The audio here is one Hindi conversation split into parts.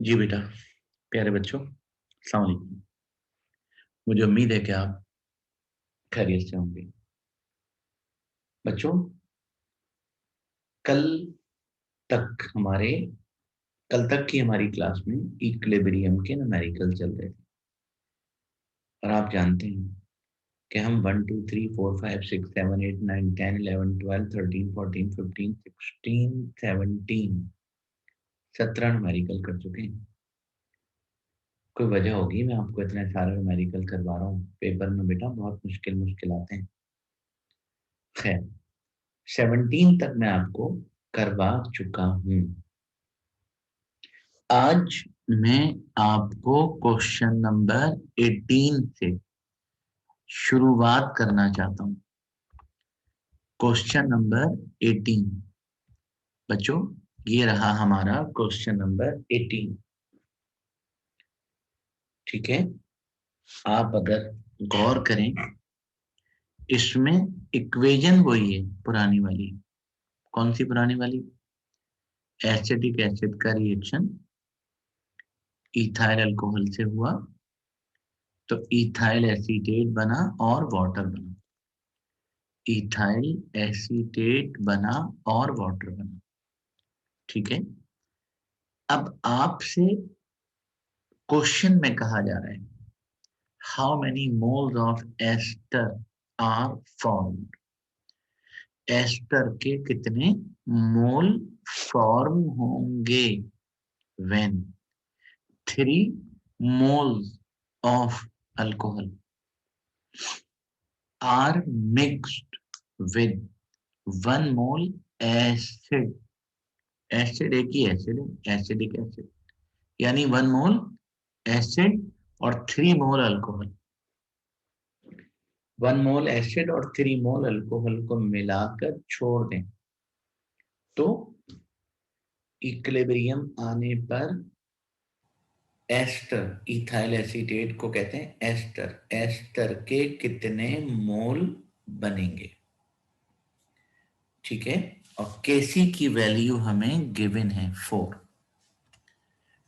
जी बेटा, प्यारे बच्चों, अस्सलाम वालेकुम। मुझे उम्मीद है कि आप खैरियत से होंगे। बच्चों, कल तक हमारे कल तक की हमारी क्लास में इक्विलिब्रियम के न्यूमेरिकल चल रहे थे और आप जानते हैं कि हम 1 2 3 4 5 6 7 8 9 10 11 12 13 14 15 16 17 17 न्यूमेरिकल कर चुके हैं। कोई वजह होगी मैं आपको इतने सारे न्यूमेरिकल करवा रहा हूँ। पेपर में बेटा बहुत मुश्किल मुश्किल आते हैं। खैर, 17 तक मैं आपको करवा चुका हूं। आज मैं आपको क्वेश्चन नंबर 18 से शुरुआत करना चाहता हूं। क्वेश्चन नंबर 18 बच्चों, ये रहा हमारा क्वेश्चन नंबर 18। ठीक है, आप अगर गौर करें, इसमें इक्वेशन वही है पुरानी वाली। कौन सी पुरानी वाली? एसिटिक एसिड का रिएक्शन इथाइल अल्कोहल से हुआ तो इथाइल एसीटेट बना और वाटर बना। इथाइल एसीटेट बना और वाटर बना। ठीक है, अब आपसे क्वेश्चन में कहा जा रहा है how many moles of ester are formed. एस्टर के कितने मोल फॉर्म होंगे when 3 moles of alcohol are mixed with 1 mole acid। Acid एक ही एसिड है, एसिडिक एसिड, यानी 1 मोल एसिड और 3 मोल अल्कोहल। 1 मोल एसिड और 3 मोल अल्कोहल को मिलाकर छोड़ दें तो इक्विलिब्रियम आने पर एस्टर, इथाइल एसीटेट को कहते हैं एस्टर, एस्टर के कितने मोल बनेंगे। ठीक है, और केसी की वैल्यू हमें गिवन है 4।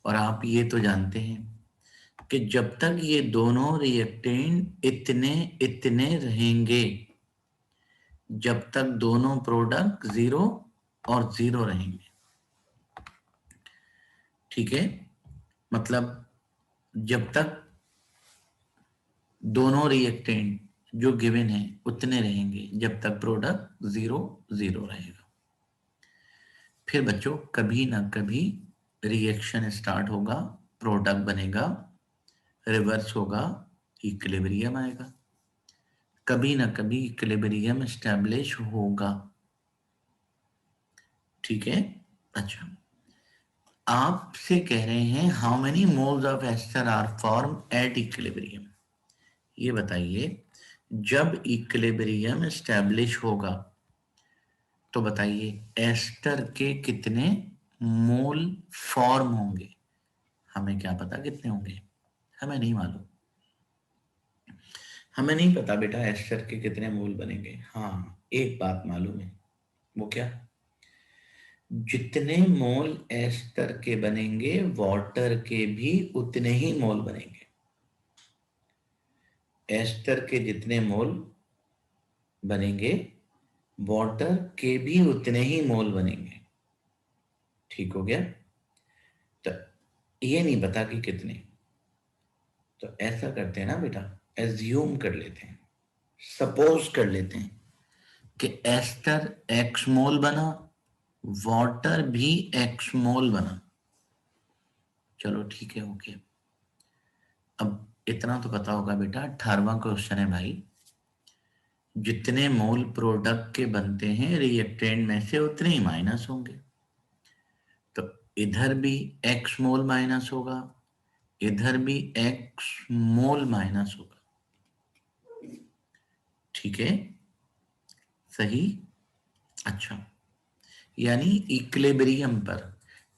और आप ये तो जानते हैं कि जब तक ये दोनों रिएक्टेंट इतने इतने रहेंगे, जब तक दोनों प्रोडक्ट 0 और 0 रहेंगे। ठीक है, मतलब जब तक दोनों रिएक्टेंट जो गिवन है उतने रहेंगे, जब तक प्रोडक्ट 0 0 रहेगा। फिर बच्चों कभी ना कभी रिएक्शन स्टार्ट होगा, प्रोडक्ट बनेगा, रिवर्स होगा, इक्विलिब्रियम आएगा। कभी ना कभी इक्विलिब्रियम एस्टैब्लिश होगा। ठीक है, अच्छा, आपसे कह रहे हैं how many moles of ester are form at equilibrium. ये बताइए, जब इक्विलिब्रियम एस्टैब्लिश होगा तो बताइए एस्टर के कितने मोल फॉर्म होंगे। हमें क्या पता कितने होंगे, हमें नहीं मालूम। हमें नहीं पता बेटा एस्टर के कितने मोल बनेंगे। हाँ, एक बात मालूम है, वो क्या? जितने मोल एस्टर के बनेंगे वाटर के भी उतने ही मोल बनेंगे। एस्टर के जितने मोल बनेंगे वाटर के भी उतने ही मोल बनेंगे। ठीक हो गया? तो ये नहीं पता कि कितने, तो ऐसा करते हैं ना बेटा, एज्यूम कर लेते हैं, सपोज कर लेते हैं कि एस्टर एक्स मोल बना, वाटर भी एक्स मोल बना। चलो ठीक है, ओके। अब इतना तो पता होगा बेटा, 18वां क्वेश्चन है भाई, जितने मोल प्रोडक्ट के बनते हैं रिएक्टेंट में से उतने ही माइनस होंगे। तो इधर भी एक्स मोल माइनस होगा, इधर भी एक्स मोल माइनस होगा। ठीक है, सही। अच्छा, यानी इक्विलिब्रियम पर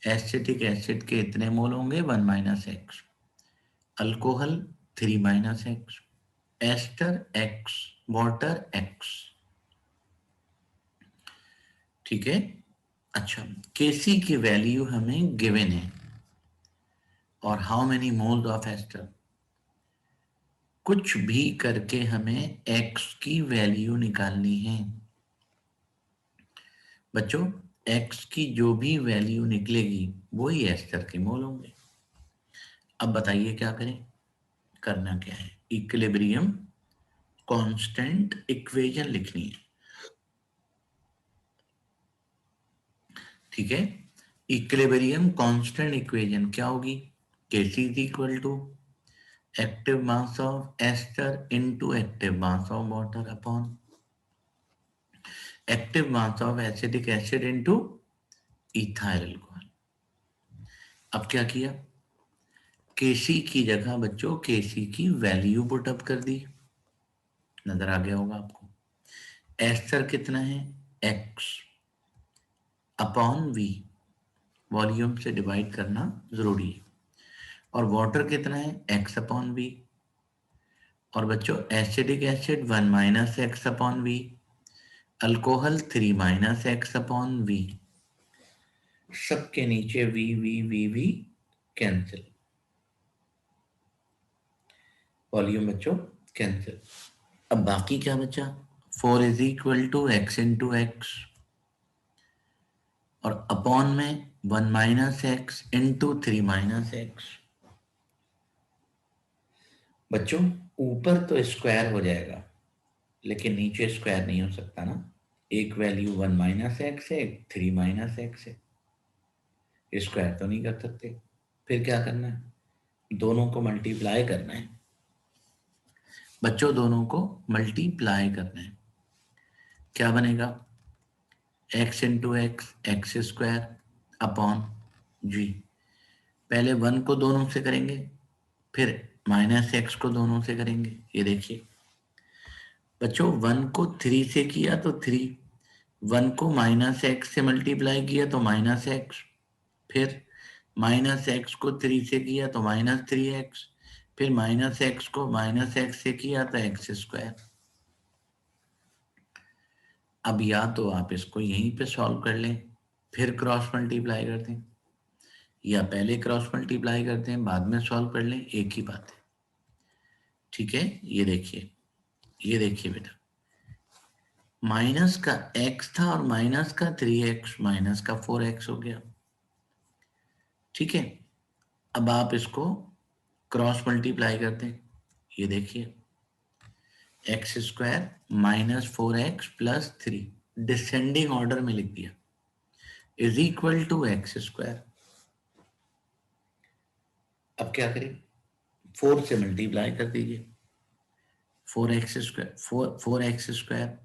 एसिटिक एसिड के इतने मोल होंगे 1 minus x, alcohol 3 minus x, ester x, water x. ठीक है, अच्छा, केसी की वैल्यू हमें गिवन है और how many moles of ester, कुछ भी करके हमें x की वैल्यू निकालनी है बच्चों। x की जो भी वैल्यू निकलेगी वही एस्टर के मोल होंगे। अब बताइए क्या करें, करना क्या है, इक्विलिब्रियम कांस्टेंट इक्वेशन लिखनी है, ठीक है। इक्विलिब्रियम कांस्टेंट इक्वेशन क्या होगी, Kc is equal to active mass of ester into active mass of water upon active mass of acetic acid into ethyl alcohol. अब क्या किया, Kc की जगह बच्चों Kc की वैल्यू पुटअप कर दी, नजर आ गया होगा आपको। एस्टर कितना है, x अपॉन v, वॉल्यूम से डिवाइड करना जरूरी है। और वाटर कितना है, x अपॉन v। और बच्चों acidic acid 1 minus x upon V, alcohol 3 minus x upon V, सबके नीचे वी कैंसिल, वॉल्यूम बच्चों कैंसिल। अब बाकी क्या बचा, 4 is equal to x into x और अपॉन में 1 minus x into 3 minus x. बच्चों ऊपर तो स्क्वायर हो जाएगा लेकिन नीचे स्क्वायर नहीं हो सकता ना, एक वैल्यू 1 माइनस एक्स है, एक 3 माइनस एक्स है, स्क्वायर तो नहीं कर सकते। फिर क्या करना है, दोनों को मल्टीप्लाई करना है बच्चों, दोनों को मल्टीप्लाई करना है। क्या बनेगा, X into X, X square upon G. पहले 1 को दोनों से करेंगे, फिर माइनस एक्स को दोनों से करेंगे। ये देखिए बच्चों 1 को 3 से किया तो 3, 1 को माइनस एक्स से मल्टीप्लाई किया तो माइनस एक्स, फिर माइनस एक्स को 3 से किया तो माइनस 3x, फिर माइनस एक्स को माइनस एक्स से किया तो एक्स स्क्वायर। अब या तो आप इसको यहीं पे सॉल्व कर लें फिर क्रॉस मल्टीप्लाई कर दें, या पहले क्रॉस मल्टीप्लाई करते हैं बाद में सॉल्व कर लें, एक ही बात है, ठीक है। ये देखिए बेटा, माइनस का x था और माइनस का 3x माइनस का 4x हो गया, ठीक है। अब आप इसको क्रॉस मल्टीप्लाई करते हैं, ये देखिए x square minus 4x plus 3, descending order में लिख दिया, is equal to x square. अब क्या करें, 4 से मल्टीप्लाई कर दीजिए, 4x स्क्वायर, 4x स्क्वायर,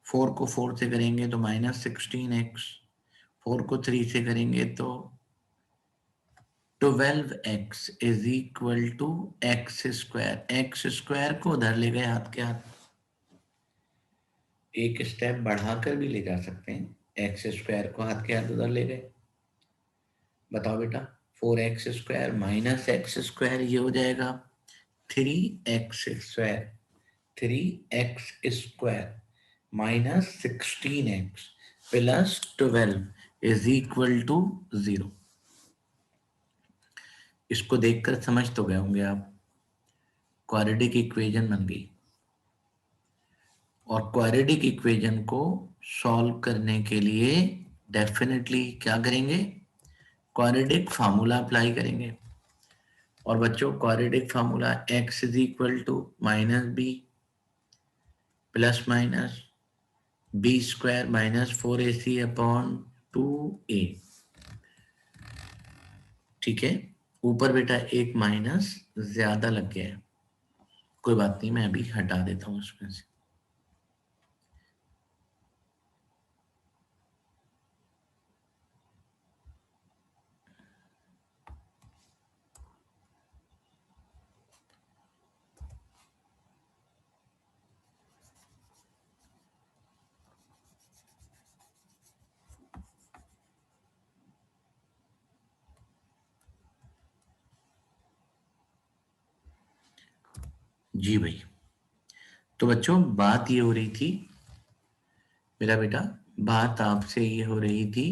4 को 4 से करेंगे तो माइनस 16x, 4 को 3 से करेंगे तो 12x is equal to x square. X square को उधर ले गए हाथ के हाथ, एक स्टेप बढ़ाकर भी ले जा सकते हैं, एक्स स्क्वायर को हाथ के हाथ उधर ले गए। बताओ बेटा, 4x square minus x square ये हो जाएगा 3x square, 3x square minus 16x plus 12 is equal to 0। इसको देखकर समझ तो गए होंगे आप, क्वाड्रेटिक इक्वेशन बन गई। और क्वाड्रेटिक इक्वेशन को सॉल्व करने के लिए डेफिनेटली क्या करेंगे, क्वाड्रेटिक फार्मूला अप्लाई करेंगे। और बच्चों quadratic formula x is equal to minus b plus minus b square minus 4ac upon 2a, ठीक है। ऊपर बेटा एक माइनस ज्यादा लग गया है, कोई बात नहीं, मैं अभी हटा देता हूँ उसमें से। जी भाई, तो बच्चों बात ये हो रही थी मेरा बेटा, बात आपसे ये हो रही थी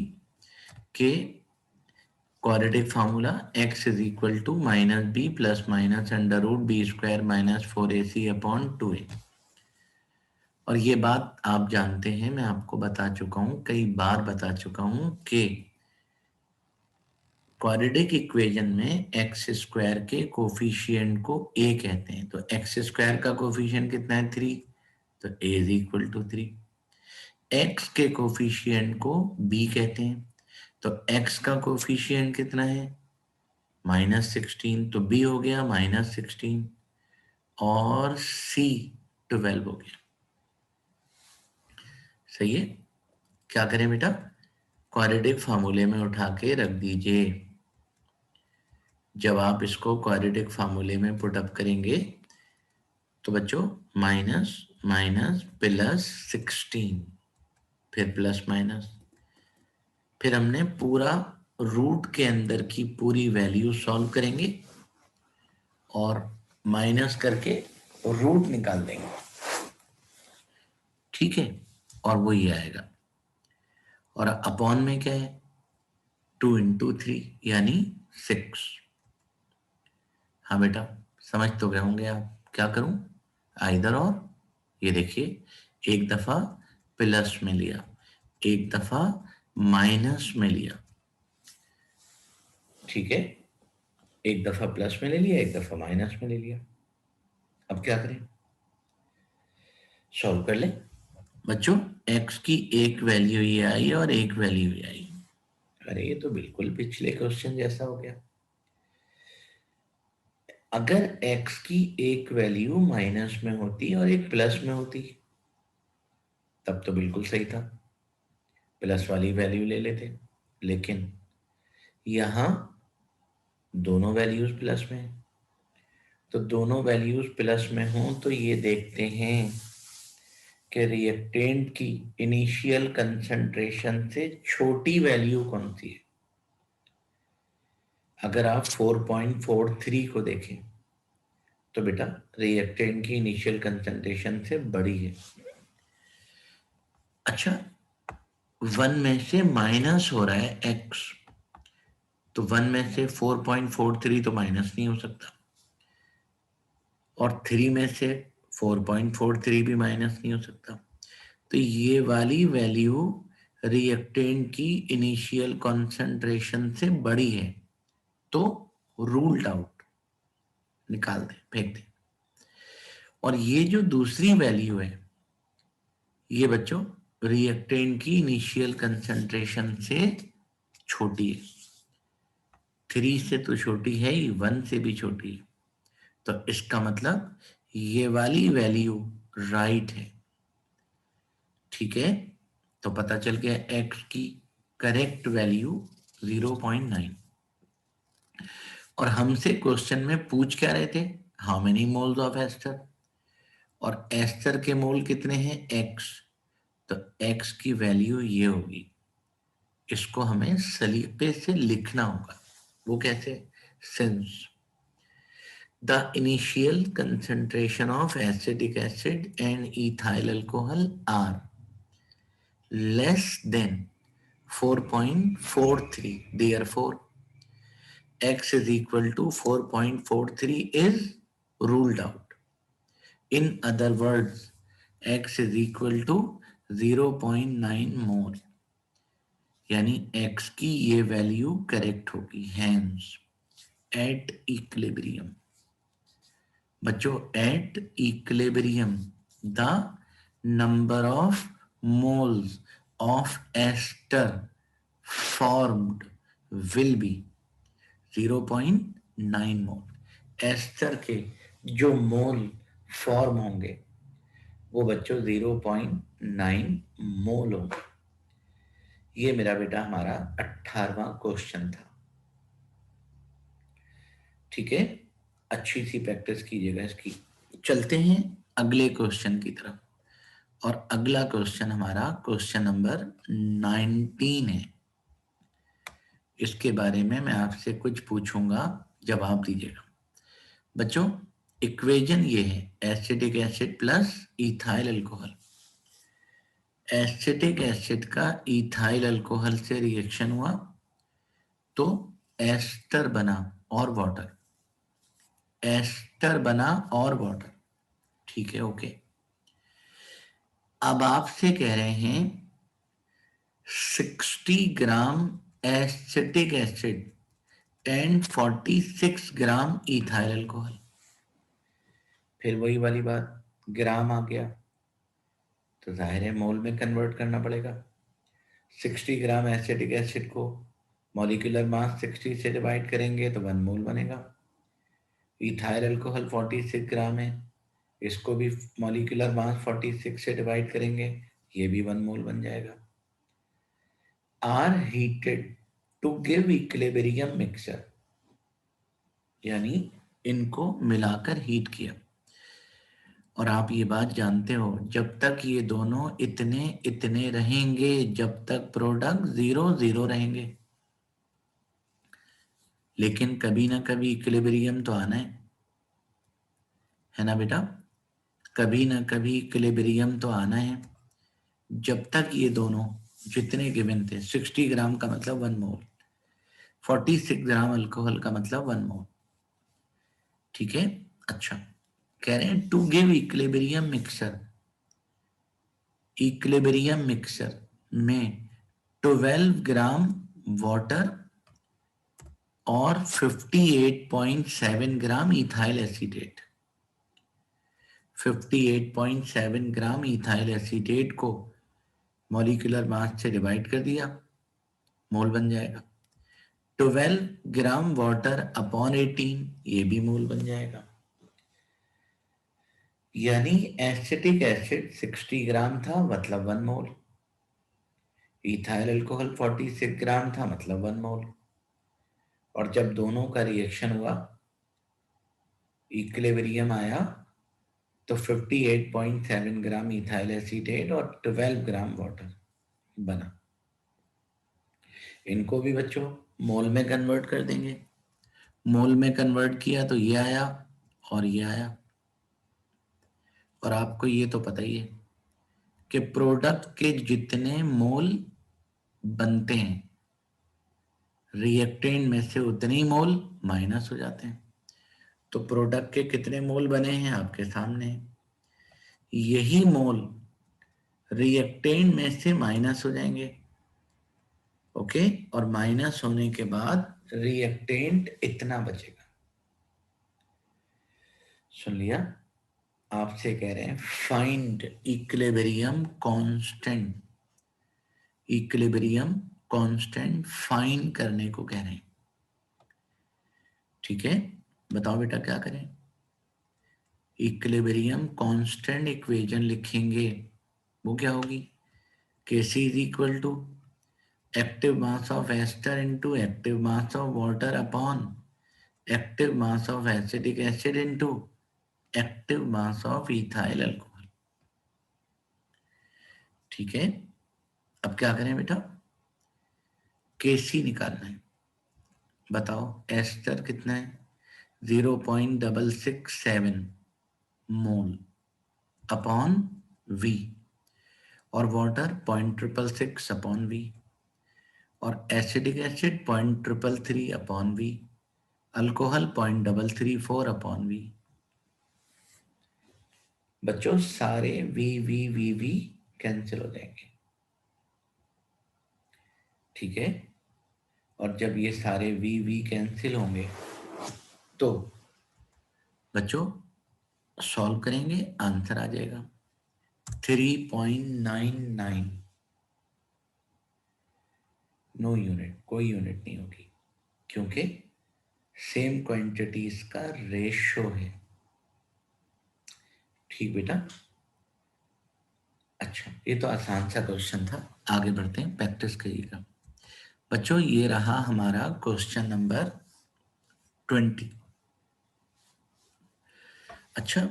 कि quadratic formula x is equal to minus b plus minus under root b square minus 4ac upon 2a। और ये बात आप जानते हैं, मैं आपको बता चुका हूं, कई बार बता चुका हूं कि क्वाड्रेटिक इक्वेशन में एक्स स्क्वायर के कोफिशिएंट को a कहते हैं। तो एक्स स्क्वायर का कोफिशिएंट कितना है? 3। तो a is equal to 3। x के कोफिशिएंट को b कहते हैं। तो x का कोफिशिएंट कितना है? -16। तो b हो गया -16 और c 12 हो गया। सही है। क्या करें बेटा? क्वाड्रेटिक फार्मूले में उठा के रख दीजिए। जब आप इसको क्वाड्रेटिक फार्मूले में पुटअप करेंगे तो बच्चों माइनस माइनस प्लस 16, फिर प्लस माइनस, फिर हमने पूरा रूट के अंदर की पूरी वैल्यू सॉल्व करेंगे और माइनस करके रूट निकाल देंगे। ठीक है, और वो ये आएगा। और अपॉन में क्या है? 2 इंटू 3 यानी 6। हाँ बेटा, समझ तो गए होंगे आप। क्या करूं? आइदर और। ये देखिए, एक दफा प्लस में लिया, एक दफा माइनस में लिया। ठीक है, एक दफा प्लस में ले लिया, एक दफा माइनस में ले लिया। अब क्या करें? सॉल्व कर ले बच्चों। x की एक वैल्यू ये आई और एक वैल्यू ये आई। अरे ये तो बिल्कुल पिछले क्वेश्चन जैसा हो गया। अगर x की एक वैल्यू माइनस में होती और एक प्लस में होती तब तो बिल्कुल सही था, प्लस वाली वैल्यू ले लेते। लेकिन यहां दोनों वैल्यूज प्लस में है, तो दोनों वैल्यूज प्लस में हों तो ये देखते हैं कि रिएक्टेंट की इनिशियल कंसंट्रेशन से छोटी वैल्यू कौन सी है। अगर आप 4.43 को देखें तो बेटा रिएक्टेंट की इनिशियल कंसंट्रेशन से बड़ी है। अच्छा, 1 में से माइनस हो रहा है x, तो 1 में से 4.43 तो माइनस नहीं हो सकता, और 3 में से 4.43 भी माइनस नहीं हो सकता। तो ये वाली वैल्यू रिएक्टेंट की इनिशियल कंसंट्रेशन से बड़ी है, तो रूल्ड आउट, निकाल दें, फेंक दें। और ये जो दूसरी वैल्यू है ये बच्चों रिएक्टेंट की इनिशियल कंसंट्रेशन से छोटी है। 3 से तो छोटी है ही, 1 से भी छोटी है। तो इसका मतलब ये वाली वैल्यू राइट है। ठीक है, तो पता चल गया x की करेक्ट वैल्यू 0.9। और हमसे क्वेश्चन में पूछ क्या रहे थे? How many moles of ester, और एस्टर के मोल कितने हैं? x। तो x की वैल्यू ये होगी। इसको हमें सलीके से लिखना होगा। वो कैसे? Since the initial concentration of acetic acid and ethyl alcohol are less than 4.43, therefore x is equal to 4.43 is ruled out. In other words, x is equal to 0.9 mole, यानी x की ये वैल्यू करेक्ट होगी। हैंस एट इक्विलिब्रियम, बच्चों at equilibrium the number of moles of ester formed will be 0.9 mole. Ester के जो मोल फॉर्म होंगे वो बच्चों 0.9 मोल होंगे। ये मेरा बेटा हमारा 18वां क्वेश्चन था। ठीक है, अच्छी सी प्रैक्टिस कीजिएगा इसकी। चलते हैं अगले क्वेश्चन की तरफ, और अगला क्वेश्चन हमारा क्वेश्चन नंबर 19 है। इसके बारे में मैं आपसे कुछ पूछूंगा, जवाब दीजिएगा। बच्चों इक्वेशन ये है, acetic acid plus ethyl alcohol. Acetic acid का इथाइल अल्कोहल से रिएक्शन हुआ तो एस्टर बना और वाटर, एस्टर बना और वाटर, ठीक है, ओके। अब आपसे कह रहे हैं 60 gram acetic acid and 46 gram ethyl alcohol. फिर वही वाली बात, ग्राम आ गया तो जाहिर है मोल में कन्वर्ट करना पड़ेगा। 60 ग्राम एसिटिक एसिड को मॉलिक्यूलर मास 60 से डिवाइड करेंगे तो 1 मोल बनेगा। इथाइल अल्कोहल 46 ग्राम है, इसको भी मॉलिक्यूलर मास 46 से डिवाइड करेंगे, ये भी 1 मोल बन जाएगा। Are heated to give equilibrium mixture, यानी इनको मिलाकर हीट किया। और आप ये बात जानते हो, जब तक ये दोनों इतने इतने रहेंगे, जब तक प्रोडक्ट 0 0 रहेंगे, लेकिन कभी ना कभी इक्विलिब्रियम तो आना है ना बेटा, कभी ना कभी इक्विलिब्रियम तो आना है। जब तक ये दोनों जितने गिवन थे, 60 ग्राम का मतलब 1 मोल, 46 ग्राम अल्कोहल का मतलब 1 मोल, ठीक है। अच्छा, कह रहे हैं to give equilibrium mixture, equilibrium mixture में 12 ग्राम वाटर और 58.7 gram ethyl acetate, 58.7 gram ethyl acetate को मॉलिक्यूलर मास से डिवाइड कर दिया, मोल बन जाएगा। 12 ग्राम वाटर अपॉन 18, ये भी मोल बन जाएगा। यानी एसिटिक एसिड 60 ग्राम था मतलब 1 मोल, इथाइल अल्कोहल 46 ग्राम था मतलब 1 मोल। और जब दोनों का रिएक्शन हुआ, इक्विलिब्रियम आया, तो 58.7 ग्राम इथाइल एसीटेट और 12 ग्राम वाटर बना। इनको भी बच्चों मोल में कन्वर्ट कर देंगे, मोल में कन्वर्ट किया तो ये आया और ये आया। और आपको ये तो पता ही है कि प्रोडक्ट के जितने मोल बनते हैं, रिएक्टेंट में से उतने ही मोल माइनस हो जाते हैं। तो प्रोडक्ट के कितने मोल बने हैं आपके सामने, यही मोल रिएक्टेंट में से माइनस हो जाएंगे, ओके। और माइनस होने के बाद रिएक्टेंट इतना बचेगा। सुन लिया, आपसे कह रहे हैं find equilibrium constant, equilibrium constant find करने को कह रहे हैं, ठीक है। बताओ बेटा क्या करें। इक्विलिब्रियम कांस्टेंट इक्वेशन लिखेंगे, वो क्या होगी, Kc is equal to active mass of ester into active mass of water upon active mass of acetic acid into active mass of ethyl alcohol, ठीक है। अब क्या करें बेटा, Kc निकालना है। बताओ एस्टर कितना है, 0.667 मोल अपॉन V, और वाटर 0.666 अपॉन V, और acidic acid 0.333 upon V, alcohol 0.334 upon V। बच्चों सारे V कैंसिल हो जाएंगे, ठीक है। और जब ये सारे V कैंसिल होंगे तो बच्चों सॉल्व करेंगे, आंसर आ जाएगा 3.99। नो यूनिट, कोई यूनिट नहीं होगी, क्योंकि सेम क्वांटिटीज का रेशो है, ठीक बेटा। अच्छा, ये तो आसान सा क्वेश्चन था, आगे बढ़ते हैं, प्रैक्टिस करिएगा बच्चों। ये रहा हमारा क्वेश्चन नंबर 20। अच्छा,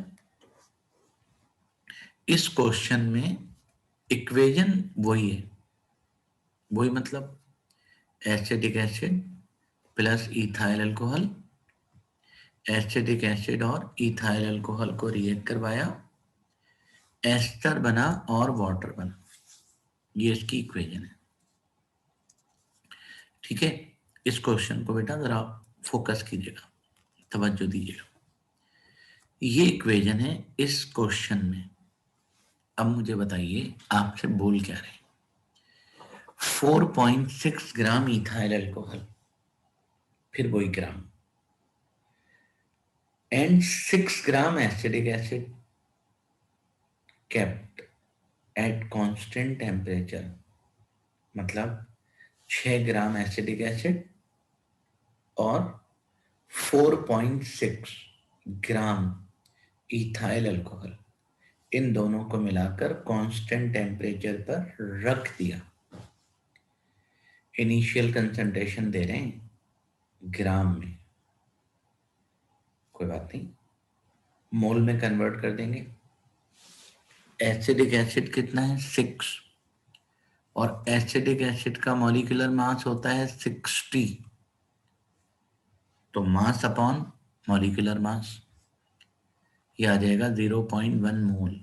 इस क्वेश्चन में इक्वेशन वही है, वही मतलब acetic acid plus ethyl alcohol, acetic acid और इथाइल अल्कोहल को रिएक्ट करवाया, एस्टर बना और वाटर बना, ये इसकी इक्वेशन है, ठीक है। इस क्वेश्चन को बेटा जरा फोकस कीजिएगा, तवज्जो दीजिएगा। ये इक्वेशन है इस क्वेश्चन में। अब मुझे बताइए आपसे बोल क्या रहे? 4.6 ग्राम इथाइल अल्कोहल, फिर वही gram, and 6 gram acidic acid kept at constant temperature, मतलब 6 ग्राम एसिडिक एसिड और 4.6 ग्राम इथाइल अल्कोहल, इन दोनों को मिलाकर कांस्टेंट टेम्परेचर पर रख दिया। इनिशियल कंसंट्रेशन दे रहे हैं ग्राम में, कोई बात नहीं, मोल में कन्वर्ट कर देंगे। एसिडिक एसिड कितना है? 6, और एसिडिक एसिड का मॉलिक्यूलर मास होता है 60, तो मास अपॉन मॉलिक्यूलर मास, ये आ जाएगा 0.1 मोल।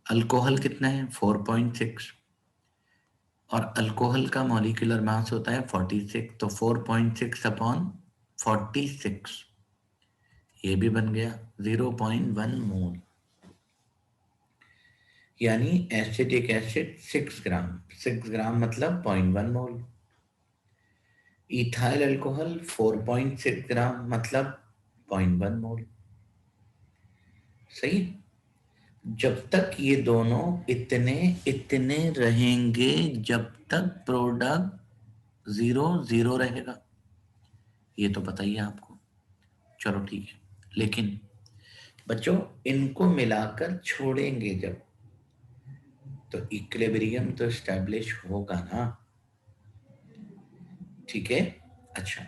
अल्कोहल कितना है? 4.6, और अल्कोहल का मॉलिक्यूलर मास होता है 46, तो 4.6 अपॉन 46, ये भी बन गया 0.1 मोल। यानी एसिटिक एसिड 6 ग्राम, 6 ग्राम मतलब 0.1 मोल। इथाइल अल्कोहल 4.6 ग्राम मतलब 0.1 मोल। सही। जब तक ये दोनों इतने इतने रहेंगे, जब तक प्रोडक्ट 0 रहेगा, ये तो पता ही है आपको। चलो ठीक है, लेकिन बच्चों इनको मिलाकर छोड़ेंगे जब, तो इक्विलिब्रियम तो एस्टैब्लिश होगा ना। ठीक है। अच्छा,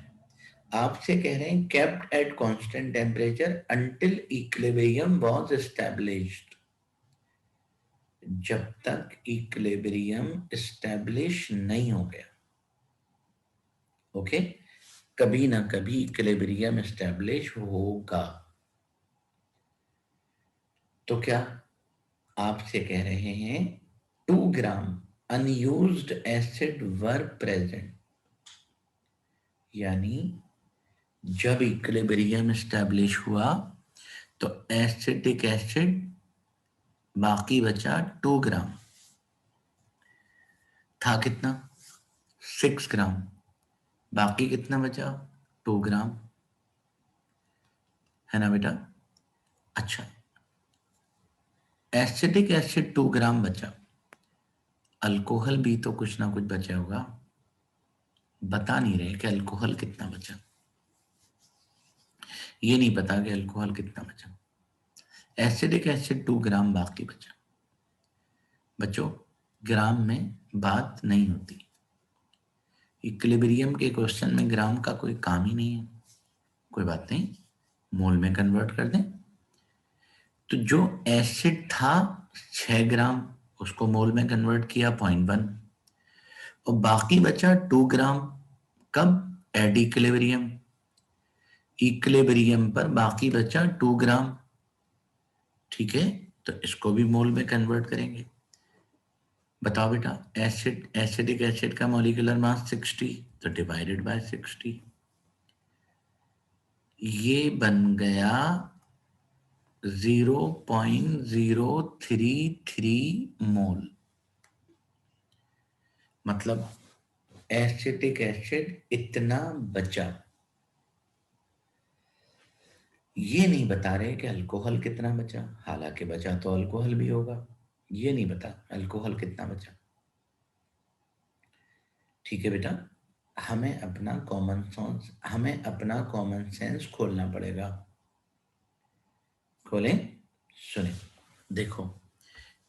आपसे कह रहे हैं kept at constant temperature until equilibrium was established, जब तक इक्विलिब्रियम एस्टैब्लिश नहीं हो गया। ओके, कभी ना कभी इक्विलिब्रियम एस्टैब्लिश होगा। तो क्या आपसे कह रहे हैं 2 ग्राम अनयूज्ड एसिड वर प्रेजेंट, यानी जब इक्विलिब्रियम एस्टैब्लिश हुआ तो एसिटिक एसिड बाकी बचा 2 ग्राम, था कितना? 6 ग्राम, बाकी कितना बचा? 2 ग्राम, है ना बेटा? अच्छा, एसिटिक एसिड 2 ग्राम बचा, अल्कोहल भी तो कुछ ना कुछ बचा होगा। बता नहीं रहे कि अल्कोहल कितना बचा, ये नहीं पता कि अल्कोहल कितना बचा। एसिडिक एसिड 2 ग्राम बाकी बचा। बच्चों ग्राम में बात नहीं होती, इक्विलिब्रियम के क्वेश्चन में ग्राम का कोई काम ही नहीं है। कोई बात नहीं, मोल में कन्वर्ट कर दें। तो जो एसिड था 6 ग्राम, उसको मोल में कन्वर्ट किया 0.1, और बाकी बचा 2 ग्राम। कब? एट इक्विलिब्रियम, इक्विलिब्रियम पर बाकी बचा 2 ग्राम। ठीक है, तो इसको भी मोल में कन्वर्ट करेंगे। बताओ बेटा, एसिडिक एसिड का मॉलिक्यूलर मास 60, तो डिवाइडेड बाय 60, ये बन गया 0.033 मोल। मतलब एसिटिक एसिड इतना बचा। ये नहीं बता रहे कि अल्कोहल कितना बचा, हालांकि बचा तो अल्कोहल भी होगा, ये नहीं बता अल्कोहल कितना बचा। ठीक है बेटा, हमें अपना कॉमन सेंस खोलना पड़ेगा। खोलें, सुने, देखो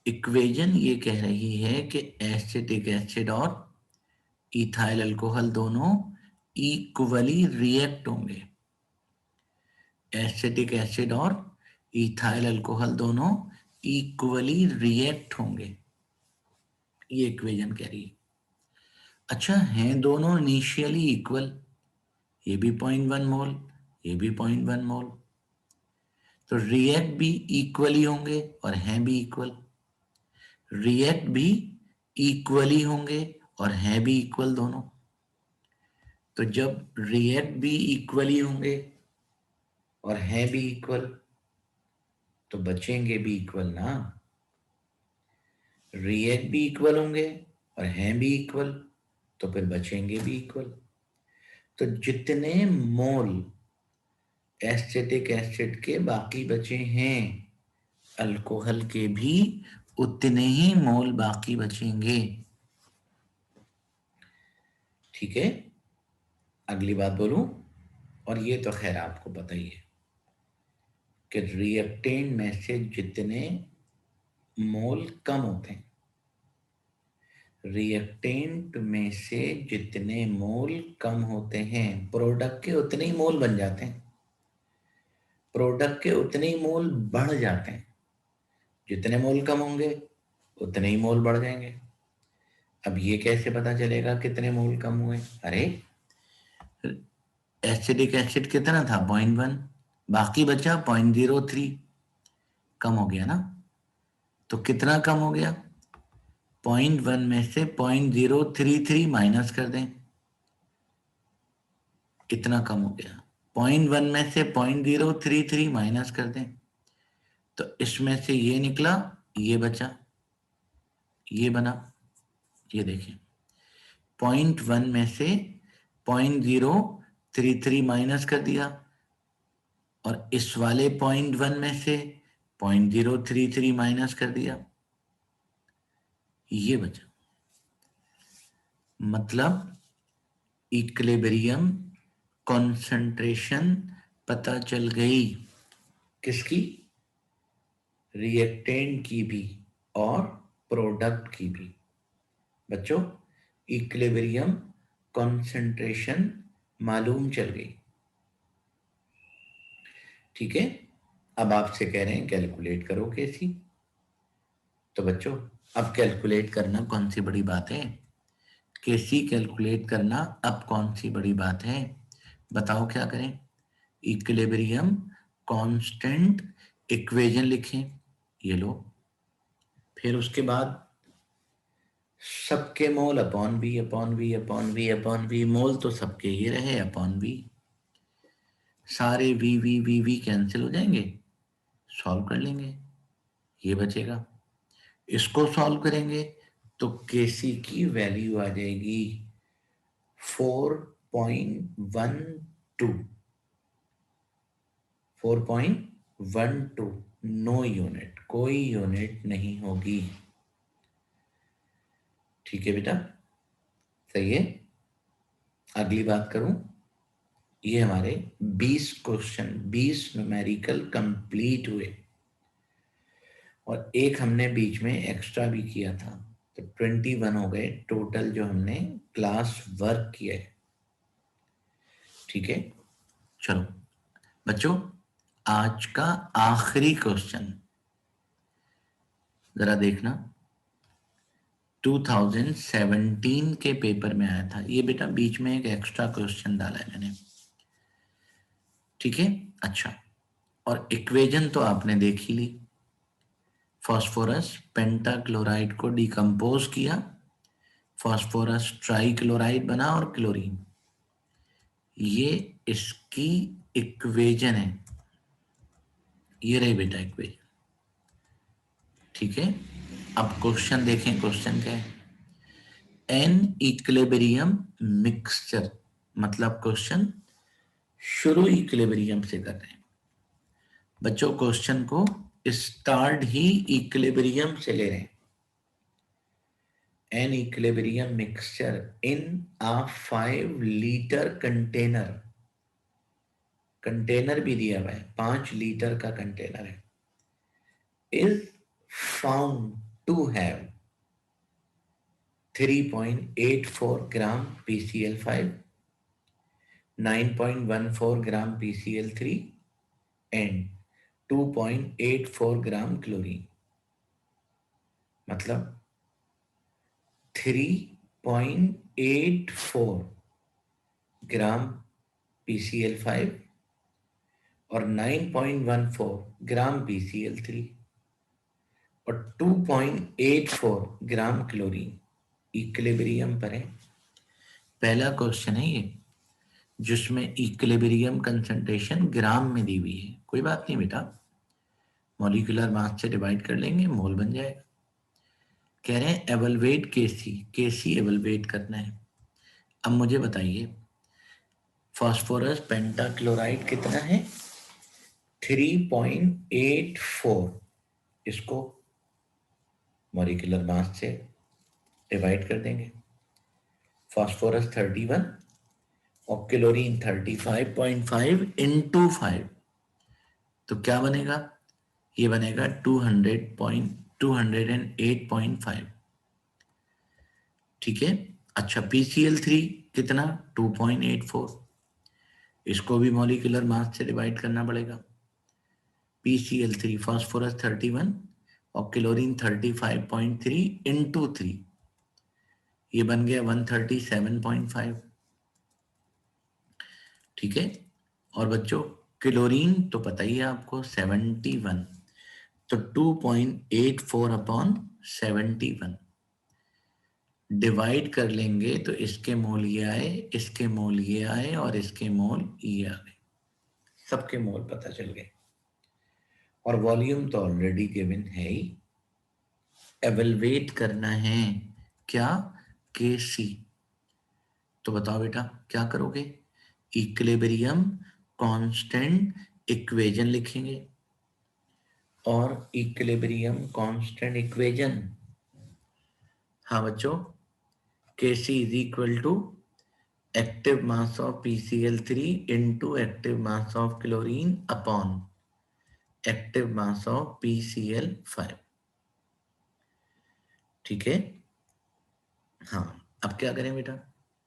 इक्वेशन ये कह रही है कि एसिटिक एसिड और इथाइल अल्कोहल दोनों इक्वली रिएक्ट होंगे। एसिटिक एसिड और इथाइल अल्कोहल दोनों इक्वली रिएक्ट होंगे, ये इक्वेशन कह रही है। अच्छा, हैं दोनों इनिशियली इक्वल, ये भी 0.1 मोल, ये भी 0.1 मोल, तो रिएक्ट भी इक्वली होंगे और हैं भी इक्वल। रिएक्ट भी इक्वली होंगे और हैं भी इक्वल दोनों। तो जब रिएक्ट भी इक्वली होंगे और हैं भी इक्वल तो बचेंगे भी इक्वल ना। रिएक्ट भी इक्वल होंगे और हैं भी इक्वल तो फिर बचेंगे भी इक्वल। तो जितने मोल एसिटिक एसिड के बाकी बचे हैं अल्कोहल के भी उतने ही मोल बाकी बचेंगे। ठीक है, अगली बात बोलूं, और ये तो खैर आपको पता ही है कि रिएक्टेंट में से जितने मोल कम होते हैं, रिएक्टेंट में से जितने मोल कम होते हैं प्रोडक्ट के उतने ही मोल बन जाते हैं, प्रोडक्ट के उतने ही मोल बढ़ जाते हैं। जितने मोल कम होंगे उतने ही मोल बढ़ जाएंगे। अब ये कैसे पता चलेगा कितने मोल कम हुए? अरे एसिडिक एसिड कितना था 0.1, बाकी बचा 0.03, कम हो गया ना। तो कितना कम हो गया? 0.1 में से 0.033 माइनस कर दें, कितना कम हो गया? 0.1 में से 0.033 माइनस कर दें तो इसमें से ये निकला, ये बचा, ये बना। ये देखिए 0.1 में से 0.033 माइनस कर दिया और इस वाले 0.1 में से 0.033 माइनस कर दिया, ये बचा। मतलब इक्विलिब्रियम कॉन्सेंट्रेशन पता चल गई। किसकी? रिएक्टेंट की भी और प्रोडक्ट की भी। बच्चों इक्विलिब्रियम कॉन्सेंट्रेशन मालूम चल गई। ठीक है, अब आपसे कह रहे हैं कैलकुलेट करो कैसी। तो बच्चों अब कैलकुलेट करना कौन सी बड़ी बात है? कैसी कैलकुलेट करना अब कौन सी बड़ी बात है? बताओ क्या करें? इक्विलिब्रियम कांस्टेंट इक्वेशन लिखें, ये लो। फिर उसके बाद सबके mole upon V upon V upon V upon V, mole तो सबके ही रहे अपॉन वी, सारे V V V V cancel हो जाएंगे, सॉल्व कर लेंगे, ये बचेगा। इसको सॉल्व करेंगे तो केसी की वैल्यू आ जाएगी 4.12, 4.12, नो यूनिट, कोई यूनिट नहीं होगी। ठीक है बेटा, सही है। अगली बात करूं, ये हमारे 20 क्वेश्चन 20 न्यूमेरिकल कंप्लीट हुए और एक हमने बीच में एक्स्ट्रा भी किया था, तो 21 हो गए टोटल जो हमने क्लास वर्क किया है। ठीक है, चलो बच्चों आज का आखिरी क्वेश्चन जरा देखना, 2017 के पेपर में आया था ये बेटा, बीच में एक एक्स्ट्रा क्वेश्चन डाला है मैंने। ठीक है, अच्छा, और इक्वेशन तो आपने देख ही ली। फास्फोरस पेंटाक्लोराइड को डिकम्पोज किया, फास्फोरस ट्राइक्लोराइड बना और क्लोरीन, ये इसकी इक्वेशन है। ये रही बेटा इक्वेशन। ठीक है, अब क्वेश्चन देखें, क्वेश्चन क्या है? एन इक्विलिब्रियम मिक्सचर, मतलब क्वेश्चन शुरू इक्विलिब्रियम से कर रहे हैं बच्चों, क्वेश्चन को स्टार्ट ही इक्विलिब्रियम से ले रहे हैं। An equilibrium mixture in a 5 litre container, container भी दिया हुआ है, 5 लीटर का कंटेनर है, is found to have 3.84 gram PCl5, 9.14 gram PCl3 and 2.84 gram chlorine. मतलब 3.84 ग्राम PCl5 और 9.14 ग्राम PCl3 और 2.84 ग्राम क्लोरीन इक्विलिब्रियम पर है। पहला क्वेश्चन है ये, जिसमें इक्विलिब्रियम कंसंट्रेशन ग्राम में दी हुई है। कोई बात नहीं बेटा, मॉलिक्यूलर मास से डिवाइड कर लेंगे, मोल बन जाएगा। कह रहे हैं एवलवेट केसी, केसी एवलवेट करना है। अब मुझे बताइए फास्फोरस पेंटाक्लोराइड कितना है? 3.84। इसको मॉलिक्यूलर मास से डिवाइड कर देंगे। फास्फोरस 31 और क्लोरीन 35.5 इंटू 5, तो क्या बनेगा? ये बनेगा 208.5। ठीक है। अच्छा, PCl3 कितना? 2.84। इसको भी मॉलिक्यूलर मास से डिवाइड करना पड़ेगा। PCl3 फास्फोरस 31 और क्लोरीन 35.3 इंटू 3, ये बन गया 137.5। ठीक है। और बच्चों क्लोरीन तो पता ही है आपको 71, तो 2.84 अपॉन 71 डिवाइड कर लेंगे तो इसके मोल ये आए, इसके मोल ये आए और इसके मोल ये आ गए। सबके मोल पता चल गए। और वॉल्यूम तो ऑलरेडी गिवन है ही। एवलवेट करना है क्या? Kc। तो बताओ बेटा क्या करोगे? इक्विलिब्रियम कांस्टेंट इक्वेशन लिखेंगे। और इक्विलिब्रियम कांस्टेंट इक्वेशन, हाँ बच्चों, Kc is equal to active mass of PCl3 into active mass of chlorine upon active mass of PCl5। ठीक है। हाँ, अब क्या करें बेटा?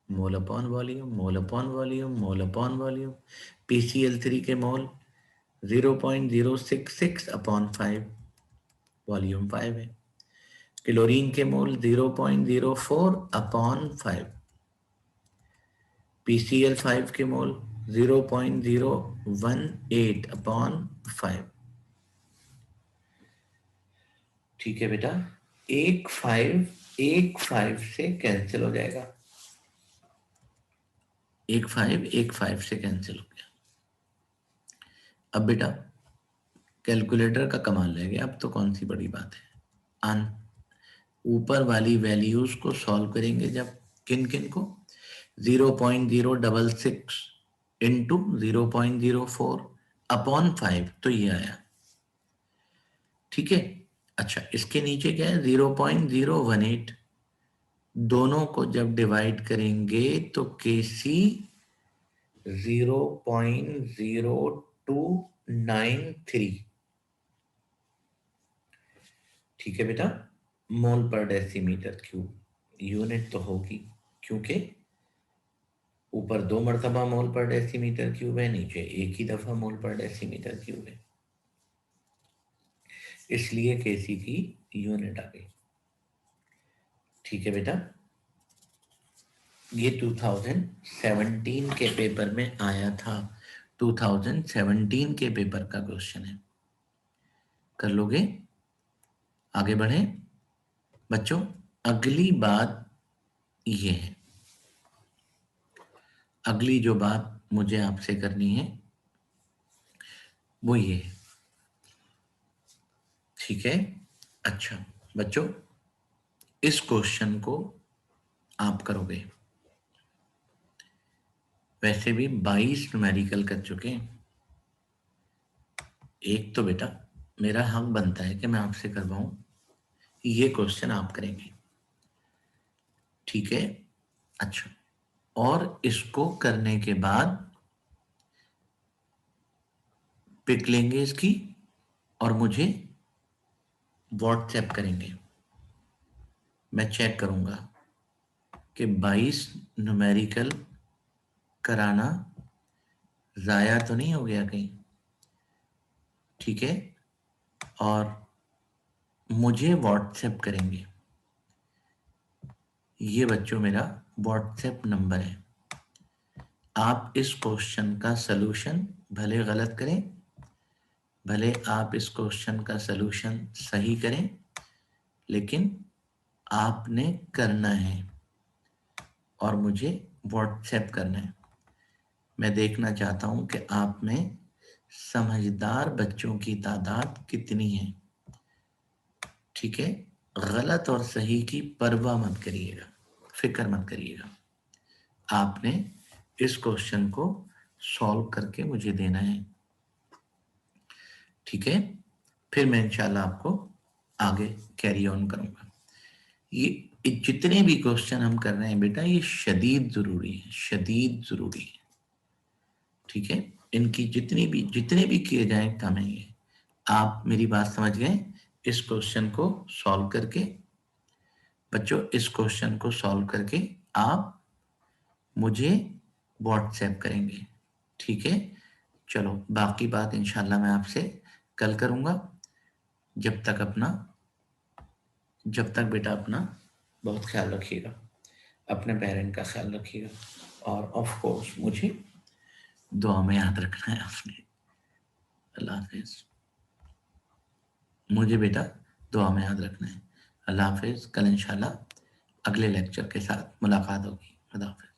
Mole upon volume, mole upon volume, mole upon volume. PCl3 के मोल 0.066 अपॉन 5, वॉल्यूम 5 है। क्लोरीन के मोल 0.04 अपॉन 5, PCl5 के मोल 0.018 अपॉन 5। ठीक है बेटा, एक 5 से कैंसिल हो जाएगा। एक 5 से कैंसिल हो गया। अब बेटा कैलकुलेटर का कमाल रह गया, अब तो कौन सी बड़ी बात है। ऊपर वाली वैल्यूज को सॉल्व करेंगे जब, किन किन को? 0.066 इंटू 0.04 अपॉन 5, तो ये आया। ठीक है। अच्छा, इसके नीचे क्या है? 0.018। दोनों को जब डिवाइड करेंगे तो Kc 0.0293। ठीक है बेटा, मोल पर डेसीमीटर क्यूब, यूनिट तो होगी क्योंकि ऊपर 2 मरतबा मोल पर डेसीमीटर क्यूब है, नीचे एक ही दफा मोल पर डेसीमीटर क्यूब है, इसलिए Kc की यूनिट आ गई। ठीक है बेटा, ये 2017 के पेपर में आया था। 2017 के पेपर का क्वेश्चन है। कर लोगे? आगे बढ़े बच्चों। अगली बात ये है, अगली जो बात मुझे आपसे करनी है वो ये है। ठीक है। अच्छा बच्चों, इस क्वेश्चन को आप करोगे। वैसे भी 22 न्यूमेरिकल कर चुके हैं। एक तो बेटा मेरा हक बनता है कि मैं आपसे करवाऊं, ये क्वेश्चन आप करेंगे। ठीक है। अच्छा, और इसको करने के बाद पिक लेंगे इसकी और मुझे व्हाट्सएप करेंगे। मैं चेक करूंगा कि 22 न्यूमेरिकल कराना ज़ाया तो नहीं हो गया कहीं। ठीक है। और मुझे व्हाट्सएप करेंगे। ये बच्चों मेरा व्हाट्सएप नंबर है। आप इस क्वेश्चन का सलूशन भले गलत करें, भले आप इस क्वेश्चन का सलूशन सही करें, लेकिन आपने करना है और मुझे व्हाट्सएप करना है। मैं देखना चाहता हूं कि आप में समझदार बच्चों की तादाद कितनी है। ठीक है, गलत और सही की परवाह मत करिएगा, फिक्र मत करिएगा। आपने इस क्वेश्चन को सॉल्व करके मुझे देना है। ठीक है, फिर मैं इंशाल्लाह आपको आगे कैरी ऑन करूंगा। ये जितने भी क्वेश्चन हम कर रहे हैं बेटा, ये शदीद जरूरी है, शदीद जरूरी है। ठीक है, इनकी जितने भी किए जाएं कम है ये। आप मेरी बात समझ गए? इस क्वेश्चन को सॉल्व करके बच्चों, इस क्वेश्चन को सॉल्व करके आप मुझे व्हाट्सएप करेंगे। ठीक है, चलो बाकी बात इंशाल्लाह मैं आपसे कल करूंगा। जब तक बेटा अपना बहुत ख्याल रखिएगा, अपने पेरेंट का ख्याल रखिएगा, और ऑफ कोर्स मुझे दुआ में याद रखना है आपने। अल्लाह हाफिज। मुझे बेटा दुआ में याद रखना है। अल्लाह हाफिज। कल इंशाल्लाह अगले लेक्चर के साथ मुलाकात होगी। खुदा हाफिज।